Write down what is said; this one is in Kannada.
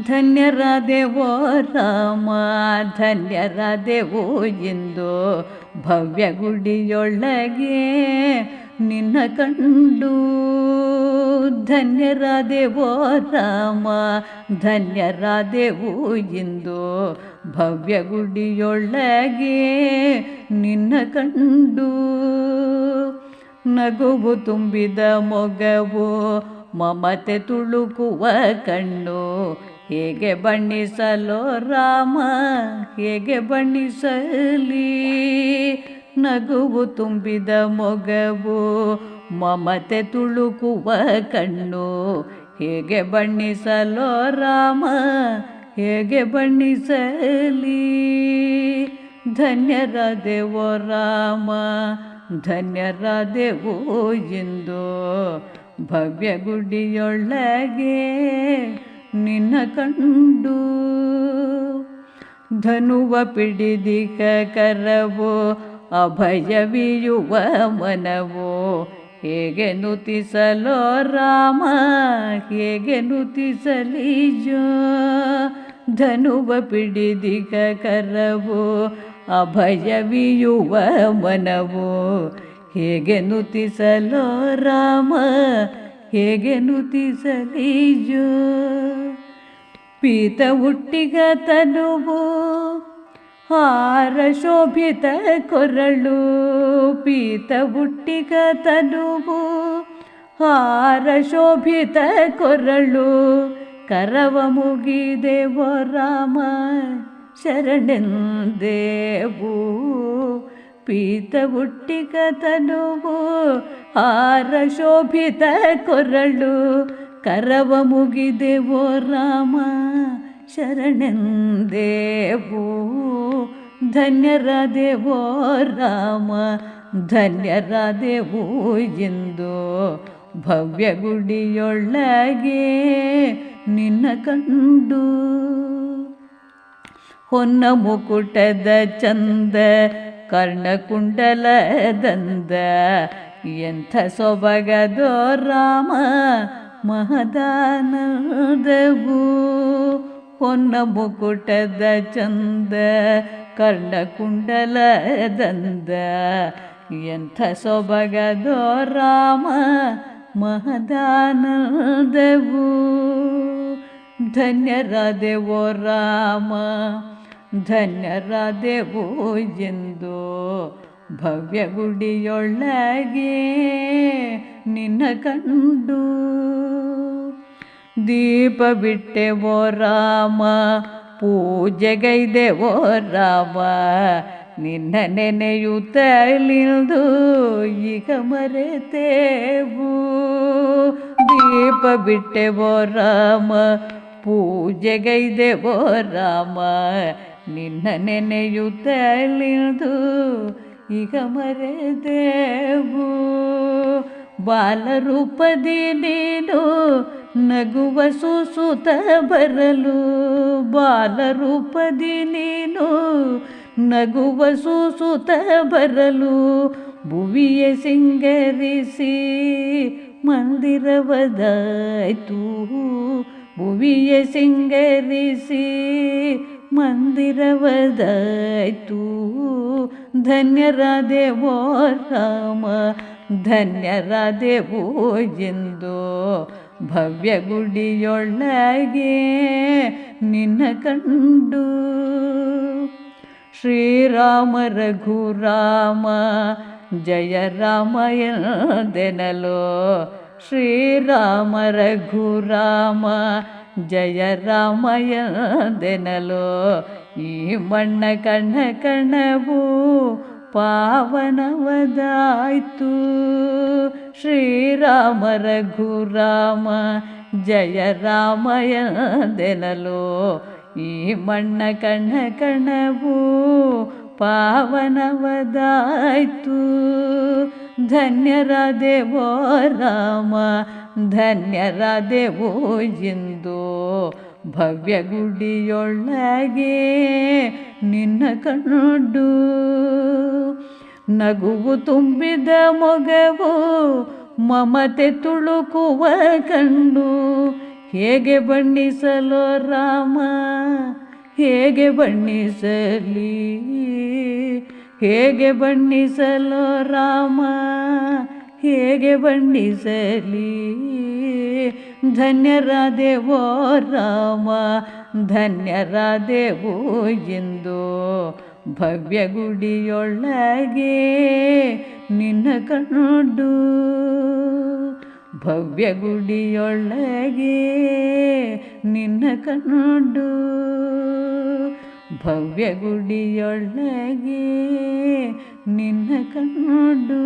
ಧನ್ಯರಾದೆವೋ ರಾಮ ಧನ್ಯರಾದೆವು ಇಂದು ಭವ್ಯ ಗುಡಿಯೊಳಗೆ ನಿನ್ನ ಕಂಡು. ಧನ್ಯರಾದೆವೋ ರಾಮ ಧನ್ಯರಾದೆವು ಇಂದು ಭವ್ಯ ಗುಡಿಯೊಳಗೆ ನಿನ್ನ ಕಂಡು. ನಗುವು ತುಂಬಿದ ಮೊಗವು ಮಮತೆ ತುಳುಕುವ ಕಣ್ಣು ಹೇಗೆ ಬಣ್ಣಿಸಲೋ ರಾಮ ಹೇಗೆ ಬಣ್ಣಿಸಲಿ. ನಗುವು ತುಂಬಿದ ಮೊಗವು ಮಮತೆ ತುಳುಕುವ ಕಣ್ಣು ಹೇಗೆ ಬಣ್ಣಿಸಲೋ ರಾಮ ಹೇಗೆ ಬಣ್ಣಿಸಲಿ. ಧನ್ಯರಾದೆವೋ ರಾಮ ಧನ್ಯರಾದೆವು ಇಂದು ಭವ್ಯ ಗುಡಿಯೊಳಗೆ ನಿನ್ನ ಕಂಡು. ಧನುವ ಪಿಡಿದಿಕ ಕರವು ಅಭಯವಿಯುವ ಮನವು ಹೇಗೆ ನುತಿಸಲೋ ರಾಮ ಹೇಗೆ ನುತಿಸಲಿಜೋ. ಧನುವ ಪಿಡಿದಿಕ ಕರವು ಅಭಯವಿಯುವ ಮನವು ಹೇಗೆ ನುತಿಸಲೋ ರಾಮ ಹೇಗೆ ನುತಿಸಲಿಜೋ. ಪೀತ ಹುಟ್ಟಿಗ ತನುವು ಹಾರ ಶೋಭಿತ ಕೊರಳು ಪೀತ ಹುಟ್ಟಿಗ ತನುವು ಹಾರ ಶೋಭಿತ ಕೊರಳು ಕರವ ಮುಗಿದೆವೋ ರಾಮ ಶರಣೆಂದೇವು. ಪೀತ ಹುಟ್ಟಿಗ ತನುವು ಹಾರ ಶೋಭಿತ ಕೊರಳು ಕರವ ಮುಗಿದೆವೋ ರಾಮ ಶರಣೆಂದೇವು. ಧನ್ಯರಾದೆವೋ ರಾಮ ಧನ್ಯರಾದೆವು ಇಂದು ಭವ್ಯ ಗುಡಿಯೊಳಗೆ ನಿನ್ನ ಕಂಡು. ಹೊನ್ನ ಮುಕುಟದ ಚಂದ ಕರ್ಣಕುಂಡಲದಂದ ಎಂಥ ಸೊಬಗದೋ ರಾಮ ಮಹದಾನದವು. ಹೊನ್ನ ಮುಕುಟದ ಚಂದ ಕರ್ಣಕುಂಡಲದಂದ ಎಂಥ ಸೊಬಗದೋ ರಾಮ ಮಹದಾನದವು. ಧನ್ಯರಾದೆವೋ ರಾಮ ಧನ್ಯರಾದೆವು ಎಂದು ಭವ್ಯ ಗುಡಿಯೊಳಗೆ ನಿನ್ನ ಕಂಡು. ದೀಪ ಬಿಟ್ಟೆವೋ ರಾಮ ಪೂಜೆಗೈದೆವೋ ರಾಮ ನಿನ್ನ ನೆನೆಯುತ್ತಲಿಂದು ಈಗ ಮರೆತೆವು. ದೀಪ ಬಿಟ್ಟೆವೋ ರಾಮ ಪೂಜೆಗೈದೆವೋ ರಾಮ ನಿನ್ನ ನೆನೆಯುತ್ತಲಿಂದು ಈಗ ಮರೆತೆವು. ಬಾಲರೂಪದಿ ನೀನು ನಗುವ ಸೂಸುತ್ತ ಬರಲು ಬಾಲರೂಪದಿ ನೀನು ನಗುವ ಸೂಸುತ್ತ ಬರಲು ಭುವಿಯ ಸಿಂಗರಿಸಿ ಮಂದಿರವದಾಯ್ತು. ಭುವಿಯ ಸಿಂಗರಿಸಿ ಮಂದಿರವದಾಯ್ತು. ಧನ್ಯರಾದೆವೋ ರಾಮ ಧನ್ಯರಾದೆವು ಎಂದು ಭವ್ಯ ಗುಡಿಯೊಳಗೆ ನಿನ್ನ ಕಂಡು. ಶ್ರೀರಾಮ ರಘುರಾಮ ಜಯ ರಾಮ ಎಂದೆನಲು ಶ್ರೀರಾಮ ರಘುರಾಮ ಜಯ ರಾಮ ಎಂದೆನಲು ಈ ಮಣ್ಣ ಕಣ್ಣ ಕಣವು ಪಾವನವದಾಯ್ತು. ಶ್ರೀರಾಮ ರಘುರಾಮ ಜಯ ರಾಮ ಎಂದೆನಲು ಈ ಮಣ್ಣ ಕಣ್ಣ ಕಣವು ಪಾವನವದಾಯ್ತು. ಧನ್ಯರಾದೆವೋ ರಾಮ ಧನ್ಯರಾದೆವು ಎಂದು ಭವ್ಯ ಗುಡಿಯೊಳಗೆ ನಿನ್ನ ಕಂಡು. ನಗುವು ತುಂಬಿದ ಮೊಗವು ಮಮತೆ ತುಳುಕುವ ಕಣ್ಣು ಹೇಗೆ ಬಣ್ಣಿಸಲೋ ರಾಮ, ಹೇಗೆ ಬಣ್ಣಿಸಲಿ, ಹೇಗೆ ಬಣ್ಣಿಸಲೋ ರಾಮ, ಹೇಗೆ ಬಣ್ಣಿಸಲಿ. ಧನ್ಯರಾದೆವೋ ರಾಮ, ಧನ್ಯರಾದೆವು ಎಂದು ಭವ್ಯ ಗುಡಿಯೊಳಗೆ ನಿನ್ನ ಕಂಡು, ಭವ್ಯ ಗುಡಿಯೊಳಗೆ ನಿನ್ನ ಕಂಡು, ಭವ್ಯ ಗುಡಿಯೊಳಗೆ ನಿನ್ನ ಕಂಡು.